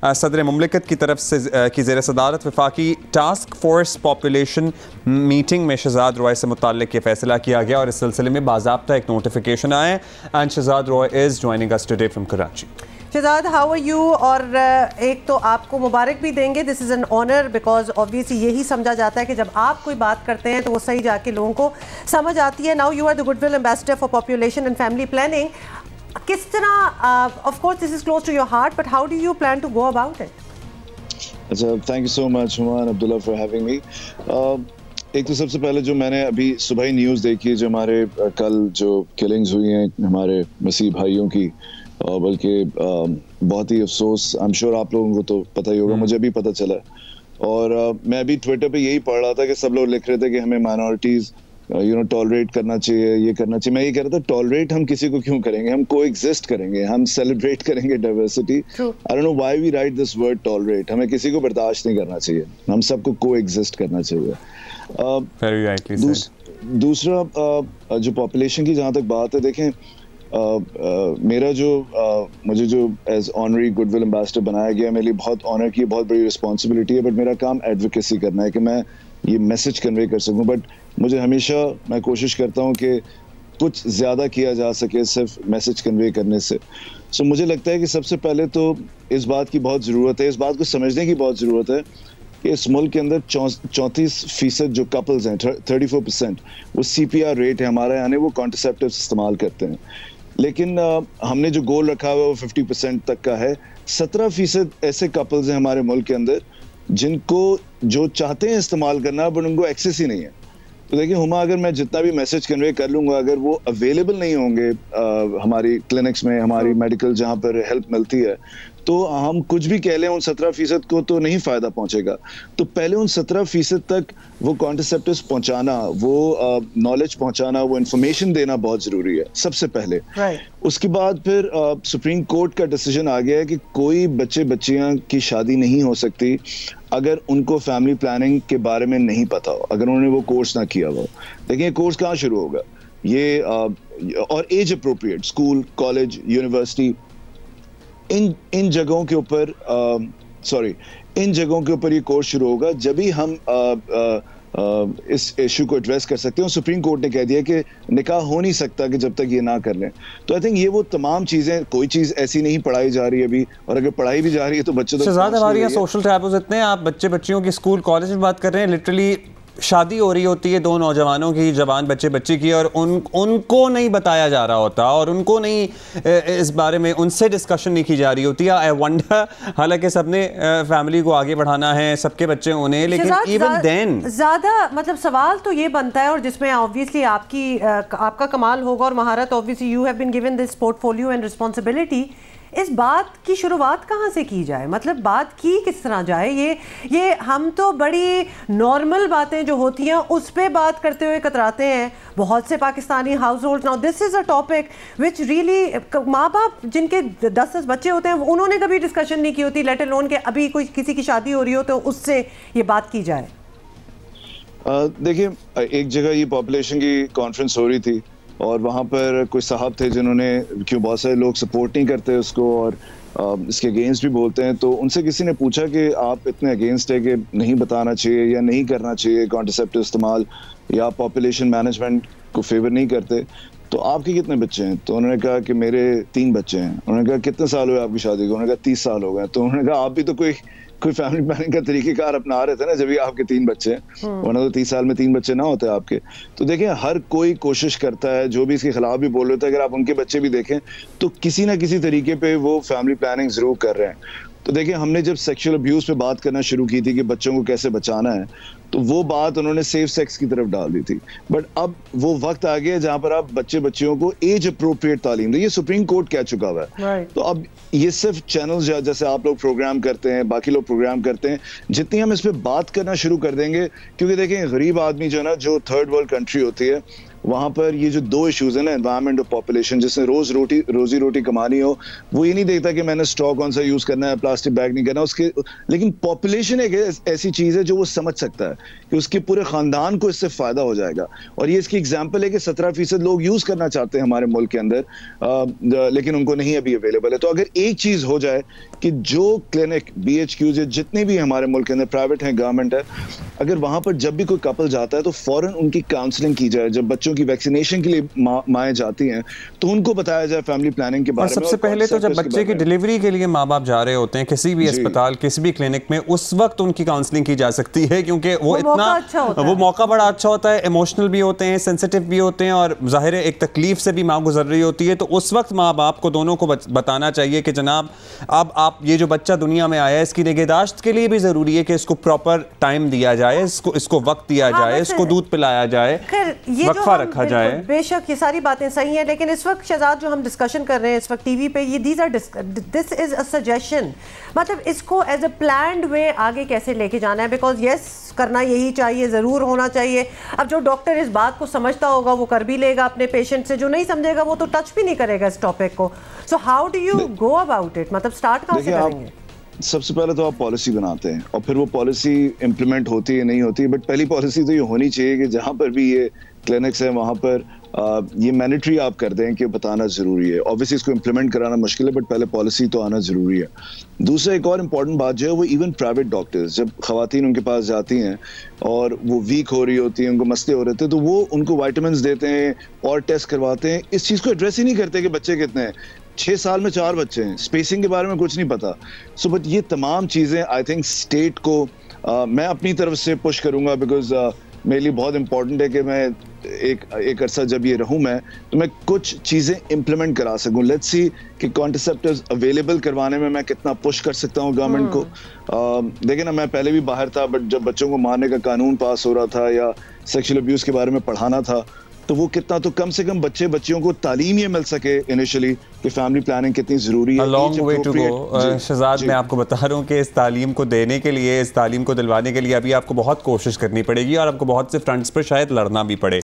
सदर मुमलिकत की तरफ से की ज़ेर सदारत वफाकी टास्क फोर्स पॉपुलेशन मीटिंग में शहजाद रॉय से मुताल्लिक़ ये फैसला किया गया और इस सिलसिले में बाज़ाब्ता एक नोटिफिकेशन आया and Shahzad Roy is joining us today from Karachi. Shahzad, how are you? और एक तो आपको मुबारक भी देंगे, this is an honour, because obviously यही समझा जाता है कि जब आप कोई बात करते हैं तो वो सही जाके लोगों को समझ आती है। Now you are the goodwill ambassador for population and family planning. किस तरह, of course this is close to your heart, but how do you plan to go about it? अच्छा, thank you so much Humaan Abdullah for having me. एक तो सबसे पहले जो मैंने अभी सुबह ही न्यूज़ देखी है, जो हमारे कल जो किलिंग्स हुई हैं हमारे मसीह भाइयों की, बल्कि बहुत ही अफसोस, आई एम श्योर आप लोगों को तो पता ही होगा, मुझे भी पता चला। और मैं अभी ट्विटर पे यही पढ़ रहा था कि सब लोग लिख रहे थे कि हमें माइनॉरिटीज़ टॉलरेट करना चाहिए, ये करना चाहिए। मैं ये कह रहा था, टॉलरेट हम किसी को क्यों करेंगे, हम कोएग्जिस्ट करेंगे, हम सेलिब्रेट करेंगे diversity. I don't know why we write this word tolerate. हमें किसी को बर्दाश्त नहीं करना चाहिए, हम सबको कोएग्जिस्ट करना चाहिए। दूसरा जो पॉपुलेशन की जहाँ तक बात है, देखें मेरा जो मुझे जो एज ऑनरी गुडविल एम्बेसडर बनाया गया, मेरे लिए बहुत ऑनर की बहुत बड़ी रिस्पॉन्सिबिलिटी है, बट मेरा काम एडवोकेसी करना है कि मैं ये मैसेज कन्वे कर सकूं। बट मुझे हमेशा मैं कोशिश करता हूं कि कुछ ज़्यादा किया जा सके सिर्फ मैसेज कन्वे करने से। सो मुझे लगता है कि सबसे पहले तो इस बात की बहुत ज़रूरत है, इस बात को समझने की बहुत ज़रूरत है कि इस मुल्क के अंदर 34% जो कपल्स हैं, 34% वो CPR रेट है हमारा, यानी वो कॉन्ट्रासेप्टिव्स इस्तेमाल करते हैं। लेकिन हमने जो गोल रखा हुआ है वो 50% तक का है। 17% ऐसे कपल्स हैं हमारे मुल्क के अंदर जिनको जो चाहते हैं इस्तेमाल करना, बट उनको एक्सेस ही नहीं है। तो देखिए हुमा, अगर मैं जितना भी मैसेज कन्वे कर लूँगा, अगर वो अवेलेबल नहीं होंगे हमारी क्लिनिक्स में, हमारी मेडिकल जहाँ पर हेल्प मिलती है, तो हम कुछ भी कह लें उन 17% को तो नहीं फ़ायदा पहुँचेगा। तो पहले उन 17% तक वो कॉन्ट्रासेप्टिव्स पहुँचाना, वो नॉलेज पहुँचाना, वो इन्फॉर्मेशन देना बहुत ज़रूरी है सबसे पहले। उसके बाद फिर सुप्रीम कोर्ट का डिसीजन आ गया है कि कोई बच्चे बच्चियाँ की शादी नहीं हो सकती अगर उनको फैमिली प्लानिंग के बारे में नहीं पता हो, अगर उन्होंने वो कोर्स ना किया हो। देखिए कोर्स कहाँ शुरू होगा, ये और age appropriate school, college, university, इन जगहों के ऊपर इन जगहों के ऊपर ये कोर्स शुरू होगा, जब भी हम इस इशू को एड्रेस कर सकते हैं। सुप्रीम कोर्ट ने कह दिया कि निकाह हो नहीं सकता कि जब तक ये ना कर लें। तो आई थिंक ये वो तमाम चीज़ें, कोई चीज़ ऐसी नहीं पढ़ाई जा रही है अभी, और अगर पढ़ाई भी जा रही है तो बच्चों तक हमारे यहाँ सोशल टैबूज इतने हैं। आप बच्चे बच्चियों की स्कूल कॉलेज में बात कर रहे हैं, लिटरली शादी हो रही होती है दो नौजवानों की, जवान बच्चे बच्ची की, और उनको नहीं बताया जा रहा होता और उनको नहीं इस बारे में उनसे डिस्कशन नहीं की जा रही होती है। आई वंडर, हालांकि सबने फैमिली को आगे बढ़ाना है, सबके बच्चे होने, लेकिन इवन देन ज़्यादा मतलब सवाल तो ये बनता है, और जिसमें ऑब्वियसली आपका कमाल होगा और महारत, obviously you have been given this portfolio and responsibility. इस बात की शुरुआत कहाँ से की जाए, मतलब बात की किस तरह जाए? ये हम तो बड़ी नॉर्मल बातें जो होती हैं उस पे बात करते हुए कतराते हैं बहुत से Pakistani house hold. Now this is a topic which really, माँ बाप जिनके 10-10 बच्चे होते हैं उन्होंने कभी डिस्कशन नहीं की होती, लेट अलोन के अभी कोई किसी की शादी हो रही हो तो उससे ये बात की जाए। देखिए, एक जगह ये पॉपुलेशन की कॉन्फ्रेंस हो रही थी और वहाँ पर कोई साहब थे जिन्होंने, क्यों बहुत सारे लोग सपोर्ट नहीं करते उसको और इसके अगेंस्ट भी बोलते हैं, तो उनसे किसी ने पूछा कि आप इतने अगेंस्ट है कि नहीं बताना चाहिए या नहीं करना चाहिए कॉन्ट्रासेप्टिव इस्तेमाल, या आप पॉपुलेशन मैनेजमेंट को फेवर नहीं करते, तो आपके कितने बच्चे हैं? तो उन्होंने कहा कि मेरे 3 बच्चे हैं। उन्होंने कहा कितने साल हुए आपकी शादी को? उन्होंने कहा 30 साल हो गए। तो उन्होंने कहा आप भी तो कोई फैमिली प्लानिंग का तरीकेकार अपना रहे थे ना, जब भी आपके 3 बच्चे हैं, वरना तो 30 साल में 3 बच्चे ना होते आपके। तो देखें, हर कोई कोशिश करता है, जो भी इसके खिलाफ भी बोल रहे थे, अगर आप उनके बच्चे भी देखें तो किसी ना किसी तरीके पे वो फैमिली प्लानिंग जरूर कर रहे हैं। तो देखिए, हमने जब सेक्सुअल अब्यूज पे बात करना शुरू की थी कि बच्चों को कैसे बचाना है, तो वो बात उन्होंने सेफ सेक्स की तरफ डाल दी थी। बट अब वो वक्त आ गया जहां पर आप बच्चे बच्चियों को एज अप्रोप्रिएट तालीम दें, ये सुप्रीम कोर्ट कह चुका हुआ है। तो अब ये सिर्फ चैनल्स जैसे आप लोग प्रोग्राम करते हैं, बाकी लोग प्रोग्राम करते हैं, जितनी हम इस पर बात करना शुरू कर देंगे, क्योंकि देखें गरीब आदमी जो है ना, जो थर्ड वर्ल्ड कंट्री होती है, वहाँ पर ये जो 2 इश्यूज है ना, एनवायरनमेंट और पॉपुलेशन, जिसने रोजी रोटी कमानी हो, वो ये नहीं देखता कि मैंने स्ट्रॉ कौन सा यूज करना है, प्लास्टिक बैग नहीं करना उसके, लेकिन पॉपुलेशन एक ऐसी चीज है जो वो समझ सकता है कि उसके पूरे खानदान को इससे फायदा हो जाएगा। और ये इसकी एग्जाम्पल है कि 17% लोग यूज करना चाहते हैं हमारे मुल्क के अंदर, लेकिन उनको नहीं अभी अवेलेबल है। तो अगर एक चीज हो जाए कि जो क्लिनिक BHQs जितने भी हमारे मुल्क के अंदर, प्राइवेट है गवर्नमेंट है, अगर वहां पर जब भी कोई कपल जाता है तो फौरन उनकी काउंसलिंग की जाए। जब बच्चों की वैक्सीनेशन के लिए माएँ जाती हैं तो उनको बताया जाए फैमिली प्लानिंग के बारे में। सबसे पहले तो जब बच्चे की डिलीवरी के लिए माँ बाप जा रहे होते हैं किसी भी अस्पताल, किसी भी क्लिनिक में, उस वक्त उनकी काउंसलिंग की जा सकती है, क्योंकि वो इतना वो मौका बड़ा अच्छा होता है, इमोशनल भी होते हैं, सेंसिटिव भी होते हैं, और जाहिर है एक तकलीफ से भी माँ गुजर रही होती है। तो उस वक्त माँ बाप को दोनों को बताना चाहिए कि जनाब अब आप ये जो बच्चा दुनिया में आया है इसकी निगहदाश्त के लिए भी जरूरी है कि इसको प्रॉपर टाइम दिया जाए, इसको वक्त दिया जाए, इसको दूध पिलाया जाए, वक्फा रखा जाए। बेशक ये सारी बातें सही हैं, लेकिन इस वक्त शहजाद जो हम डिस्कशन कर रहे हैं इस वक्त टीवी पे, ये दिस इज अ सजेशन, मतलब इसको एज अ प्लान्ड वे आगे कैसे लेके जाना है, बिकॉज यस करना यही चाहिए, ज़रूर होना चाहिए। अब जो डॉक्टर इस बात को समझता होगा वो कर भी लेगा अपने पेशेंट से, जो नहीं समझेगा वो तो टच भी नहीं करेगा इस टॉपिक को। So how do you go about it, मतलब स्टार्ट कहाँ से करेंगे? सबसे पहले तो आप पॉलिसी बनाते हैं और फिर वो पॉलिसी इम्प्लीमेंट होती है नहीं होती है, बट पहली पॉलिसी तो ये होनी चाहिए कि जहाँ पर भी ये क्लिनिक्स हैं वहाँ पर ये मैंडेटरी आप कर दें कि बताना ज़रूरी है। ऑब्वियसली इसको इम्प्लीमेंट कराना मुश्किल है, बट पहले पॉलिसी तो आना ज़रूरी है। दूसरा एक और इम्पॉर्टेंट बात जो है वो इवन प्राइवेट डॉक्टर्स, जब ख़वातीन उनके पास जाती हैं और वो वीक हो रही होती हैं, उनको मसले हो रहे थे, तो वो उनको वाइटामिन देते हैं और टेस्ट करवाते हैं। इस चीज़ को एड्रेस ही नहीं करते कि बच्चे कितने हैं। 6 साल में 4 बच्चे हैं, स्पेसिंग के बारे में कुछ नहीं पता। सो बट ये तमाम चीज़ें आई थिंक स्टेट को मैं अपनी तरफ से पुश करूँगा, बिकॉज मेरे लिए बहुत इंपॉर्टेंट है कि मैं एक अरसा जब ये रहूं मैं, तो मैं कुछ चीज़ें इम्प्लीमेंट करा सकूं। लेट्स सी कि कॉन्ट्रासेप्टिव्स अवेलेबल करवाने में मैं कितना पुश कर सकता हूं गवर्नमेंट को। देखिए ना, मैं पहले भी बाहर था, बट जब बच्चों को मारने का कानून पास हो रहा था या सेक्सुअल अब्यूज़ के बारे में पढ़ाना था, तो वो कितना, तो कम से कम बच्चियों को तालीम ये मिल सके इनिशियली कि फैमिली प्लानिंग कितनी ज़रूरी है। Long way to go Shahzad, मैं आपको बता रहा हूँ कि इस तालीम को देने के लिए, इस तालीम को दिलवाने के लिए अभी आपको बहुत कोशिश करनी पड़ेगी और आपको बहुत से फ्रंट्स पर शायद लड़ना भी पड़े।